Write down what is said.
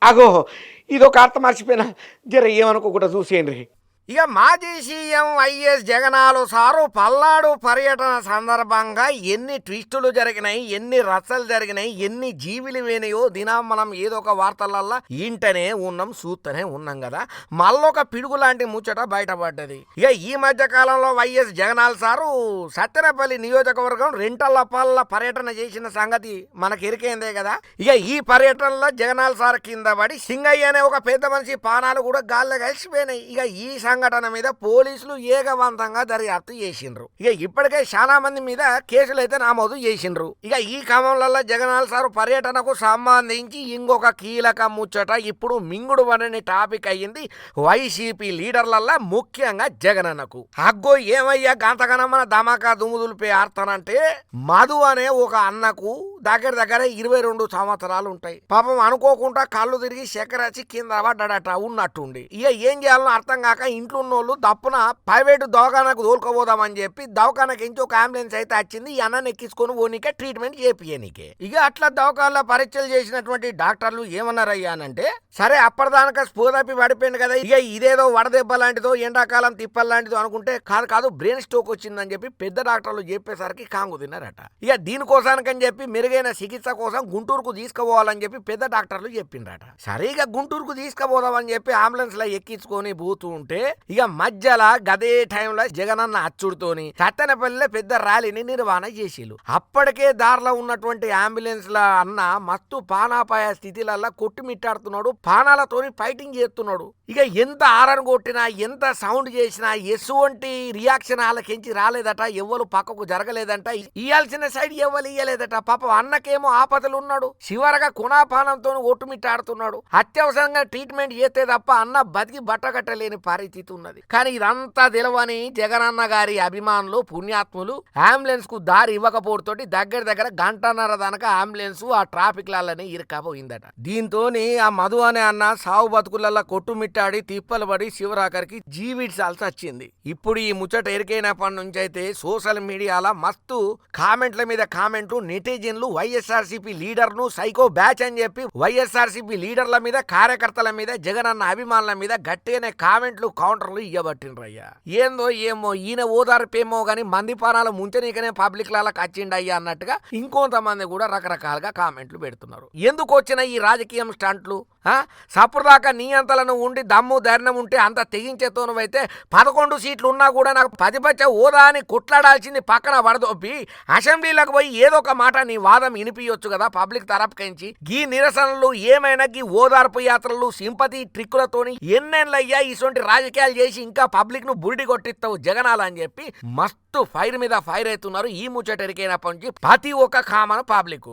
అగో ఇదొక అర్థ మర్చిపోయినా జర ఏమనుకోకుండా చూసేయండి. ఇక మాజీ సీఎం వైఎస్ జగనాలు సారు పల్నాడు పర్యటన సందర్భంగా ఎన్ని ట్విస్టులు జరిగినాయి, ఎన్ని రచ్చలు జరిగినాయి, ఎన్ని జీవిలు వేనాయో దినం మనం ఏదో ఒక వార్తలల్లా ఇంటనే ఉన్నాం, చూస్తూనే ఉన్నాం కదా. మళ్ళొక పిడుగు లాంటి ముచ్చట బయటపడ్డది. ఇక ఈ మధ్య కాలంలో వైఎస్ జగనాల్ సారు సత్తెనపల్లి నియోజకవర్గం రెంటల్లపల్ల పర్యటన చేసిన సంగతి మనకి ఎరికైందే కదా. ఇక ఈ పర్యటనలో జగనాల్ సార్ కింద పడి సింగయ్య అనే ఒక పెద్ద మనిషి పానాలు కూడా గాల్లో కలిసిపోయినాయి. ఇక ఈ సంఘటన మీద పోలీసులు ఏకవంతంగా దర్యాప్తు చేసిండ్రు. ఇక ఇప్పటికే చాలా మంది మీద కేసులు అయితే నమోదు చేసిండ్రు. ఇక ఈ క్రమంలో జగనాల్ సార్ పర్యటనకు సంబంధించి ఇంకొక కీలక ముచ్చట ఇప్పుడు మింగుడు వనని టాపిక్ అయ్యింది వైసీపీ లీడర్లల్లా, ముఖ్యంగా జగనన్నకు. అగ్గో ఏమయ్యా గంతగనం మన ధమాకా దుమ్ముదులిపే ఆర్తనంటే మధు అనే ఒక అన్నకు దగ్గర దగ్గర 22 సంవత్సరాలు ఉంటాయి. పాపం అనుకోకుండా కళ్ళు తిరిగి చక్కెరచి కింద పడ్డాడట ఉన్నట్టుండి. ఇక ఏం చేయాలో అర్థం కాక ఇంట్లో ఉన్నోళ్ళు దప్పున ప్రైవేటు దవాఖానకు తోలుకోపోదామని చెప్పి దవాఖానకి ఇంచి ఒక అంబులెన్స్ అయితే వచ్చింది. ఈ అన్నని ఎక్కించుకొని ఓనికే ట్రీట్మెంట్ చేపియనికే. ఇక అట్లా దవాఖానలో పరీక్షలు చేసినటువంటి డాక్టర్లు ఏమన్నారయ్యా అంటే, సరే అప్పటిదానిక స్ఫూర్తి పడిపోయింది కదా, ఇక ఇదేదో వడదెబ్బ లాంటిదో ఎండాకాలం తిప్పల్ లాంటిదో అనుకుంటే కాదు బ్రెయిన్ స్ట్రోక్ వచ్చిందని చెప్పి పెద్ద డాక్టర్లు చెప్పేసరికి కాంగు తిన్నారట. ఇక దీనికోసానికని చెప్పి మెరుగైన చికిత్స కోసం గుంటూరుకు తీసుకుపోవాలని చెప్పి పెద్ద డాక్టర్లు చెప్పిండ్రట. సరే ఇక గుంటూరుకు తీసుకుపోదామని చెప్పి అంబులెన్స్ లో ఎక్కించుకొని పోతూ ఉంటే ఇక మధ్యలో గదే టైంలో జగనన్న అచ్చుడుతోని సత్తెనపల్లిలో పెద్ద ర్యాలీని నిర్వహణ చేసిళ్ళు. అప్పటికే దారిలో ఉన్నటువంటి అంబులెన్స్ ల అన్న మస్తు పానాపాయ స్థితిలల్లా కొట్టుమిట్టాడుతున్నాడు, పానాలతోని ఫైటింగ్ చేస్తున్నాడు. ఇక ఎంత ఆరన్ కొట్టినా ఎంత సౌండ్ చేసినా ఎటువంటి రియాక్షన్ వాళ్ళకించి రాలేదట, ఎవ్వరు పక్కకు జరగలేదంట, ఇయ్యాల్సిన సైడ్ ఎవ్వరు ఇయ్యలేదట. పాపం అన్నకేమో ఆపదలు ఉన్నాడు, చివరగా కుణాపానంతో ఒట్టుమిట్టాడుతున్నాడు. అత్యవసరంగా ట్రీట్మెంట్ చేస్తే తప్ప అన్న బతికి బట్టగట్టలేని పరిస్థితి ఉన్నది. కానీ ఇదంతా తెలవని జగనన్న గారి అభిమానులు పుణ్యాత్ములు అంబులెన్స్ కు దారి ఇవ్వకపోవడంతో దగ్గర దగ్గర గంటన్నర దాకా అంబులెన్స్ ఆ ట్రాఫిక్ లాలనే ఇరకపోయిందట. దీంతో ఆ మధు అనే అన్న సావు బతుకులలో కొట్టుమిట్టాడి తిప్పలు పడి శివరాకరికి జీవిడ్చాల్సి వచ్చింది. ఇప్పుడు ఈ ముచ్చట ఎరికైనప్పటి నుంచి అయితే సోషల్ మీడియాలో మస్తు కామెంట్ల మీద కామెంట్లు, నెటిజన్లు వైఎస్ఆర్సీపీ లీడర్ ను సైకో బ్యాచ్ అని చెప్పి వైఎస్ఆర్సీపీ లీడర్ల మీద, కార్యకర్తల మీద, జగనన్న అభిమానుల మీద గట్టిగానే కామెంట్లు కౌంటర్లు ఇయ్యబట్టిండ్రయ్యా. ఏందో ఏమో ఈయన ఓదార్పేమో గాని మంది పానాలు ముంచనీకనే పబ్లిక్ లాలకు వచ్చిండయ్యా అన్నట్టుగా ఇంకొంతమంది కూడా రకరకాలుగా కామెంట్లు పెడుతున్నారు. ఎందుకు వచ్చిన ఈ రాజకీయం స్టంట్లు? సప్పుడుదాకా నీ అంతలను ఉండి దమ్ము ధైర్యం ఉంటే అంత తెగించేతోనైతే 11 సీట్లు ఉన్నా కూడా నాకు 10 హోదా అని కొట్లాడాల్సింది పక్కన వడదొప్పి అసెంబ్లీలకు పోయి ఏదో ఒక మాట నీ వాదం వినిపించొచ్చు కదా పబ్లిక్ తరపుకించి. గీ నిరసనలు ఏమైనా గీ ఓదార్పు యాత్రలు సింపతి ట్రిక్కులతోని ఎన్నెళ్ళయ్యా ఇటువంటి రాజకీయాలు చేసి ఇంకా పబ్లిక్ ను బురిడి కొట్టిస్తావు జగనాలు అని చెప్పి మస్తు ఫైర్ మీద ఫైర్ అవుతున్నారు. ఈ ముచ్చట ఎరికైనప్పటి నుంచి ప్రతి ఒక్క కామన్ పబ్లిక్.